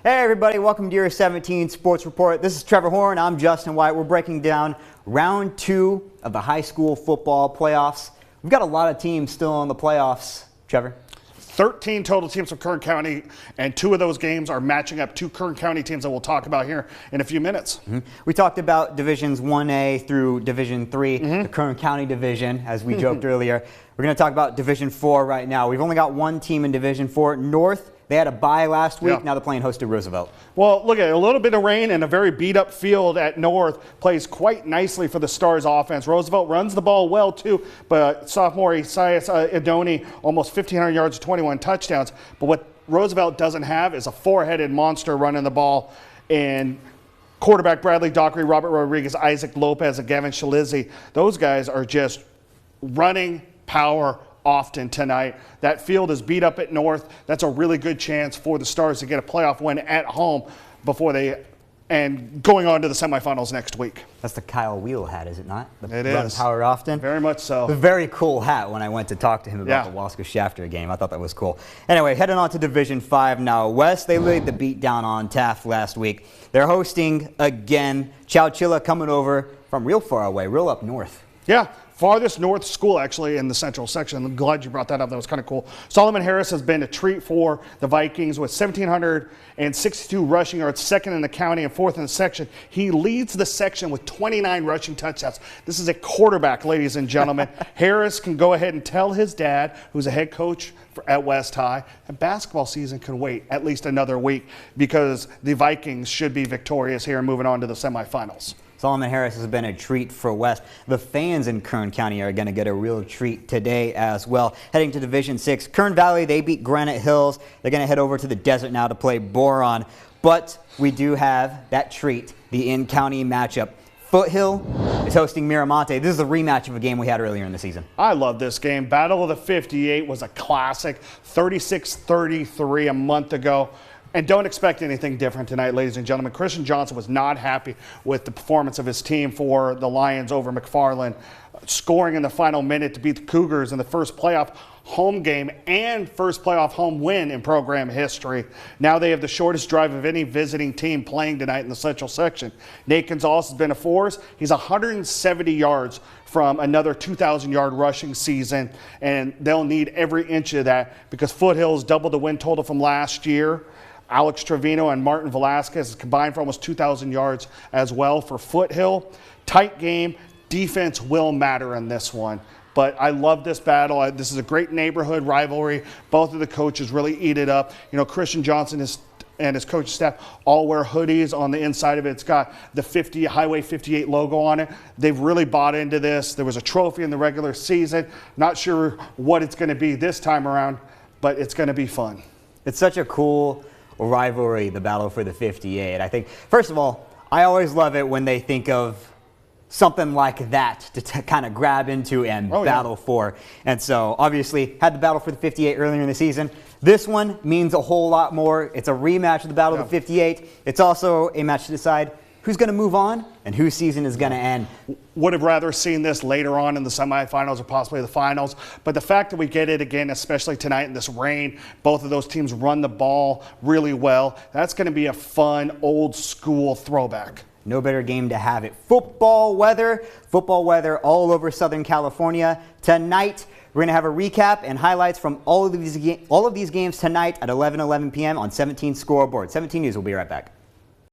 Hey everybody, welcome to your 17 Sports Report. This is Trevor Horn, I'm Justin White. We're breaking down round 2 of the high school football playoffs. We've got a lot of teams still in the playoffs, Trevor. 13 total teams from Kern County, and 2 of those games are matching up 2 Kern County teams that we'll talk about here in a few minutes. We talked about Divisions 1A through Division 3, the Kern County division, as we joked earlier. We're going to talk about Division 4 right now. We've only got one team in Division 4, North. They had a bye last week. Now they're playing host to Roosevelt. Well, look at it. A little bit of rain and a very beat-up field at North plays quite nicely for the Stars offense. Roosevelt runs the ball well, too, but sophomore Isaias Idoni, almost 1,500 yards, 21 touchdowns. But what Roosevelt doesn't have is a four-headed monster running the ball. And quarterback Bradley Dockery, Robert Rodriguez, Isaac Lopez, and Gavin Shalizzi, those guys are just running power often tonight. That field is beat up at North. That's a really good chance for the Stars to get a playoff win at home before and going on to the semifinals next week. That's the Kyle Wheel hat, is it not? It Run is. power often. Very much so. A very cool hat when I went to talk to him about the Wasco Shafter game. I thought that was cool. Anyway, heading on to Division 5 now. West, they laid the beat down on Taft last week. They're hosting again. Chowchilla coming over from real far away, real up north. Yeah. Farthest north school, actually, in the Central Section. I'm glad you brought that up. That was kind of cool. Solomon Harris has been a treat for the Vikings with 1,762 rushing yards, second in the county and fourth in the section. He leads the section with 29 rushing touchdowns. This is a quarterback, ladies and gentlemen. Harris can go ahead and tell his dad, who's a head coach at West High, that basketball season can wait at least another week because the Vikings should be victorious here and moving on to the semifinals. Solomon Harris has been a treat for West. The fans in Kern County are going to get a real treat today as well. Heading to Division 6, Kern Valley, they beat Granite Hills. They're going to head over to the desert now to play Boron. But we do have that treat, the in-county matchup. Foothill is hosting Miramonte. This is a rematch of a game we had earlier in the season. I love this game. Battle of the 58 was a classic, 36-33 a month ago. And don't expect anything different tonight, ladies and gentlemen. Christian Johnson was not happy with the performance of his team for the Lions over McFarland, scoring in the final minute to beat the Cougars in the first playoff home game and first playoff home win in program history. Now they have the shortest drive of any visiting team playing tonight in the Central Section. Nate Gonzalez has been a force. He's 170 yards from another 2,000-yard rushing season, and they'll need every inch of that because Foothill's doubled the win total from last year. Alex Trevino and Martin Velasquez combined for almost 2,000 yards as well for Foothill. Tight game. Defense will matter in this one. But I love this battle. This is a great neighborhood rivalry. Both of the coaches really eat it up. You know, Christian Johnson and his coaching staff all wear hoodies. On the inside of it, it's got the Highway 58 logo on it. They've really bought into this. There was a trophy in the regular season. Not sure what it's going to be this time around, but it's going to be fun. It's such a cool rivalry, the battle for the 58. I think, first of all, I always love it when they think of something like that to kind of grab into and battle for. And so, obviously, had the battle for the 58 earlier in the season. This one means a whole lot more. It's a rematch of the battle of the 58. It's also a match to decide who's going to move on and whose season is going to end. Would have rather seen this later on in the semifinals or possibly the finals. But the fact that we get it again, especially tonight in this rain, both of those teams run the ball really well. That's going to be a fun, old school throwback. No better game to have it. Football weather all over Southern California. Tonight, we're going to have a recap and highlights from all of these games tonight at 11 p.m. on 17 Scoreboard. 17 News will be right back.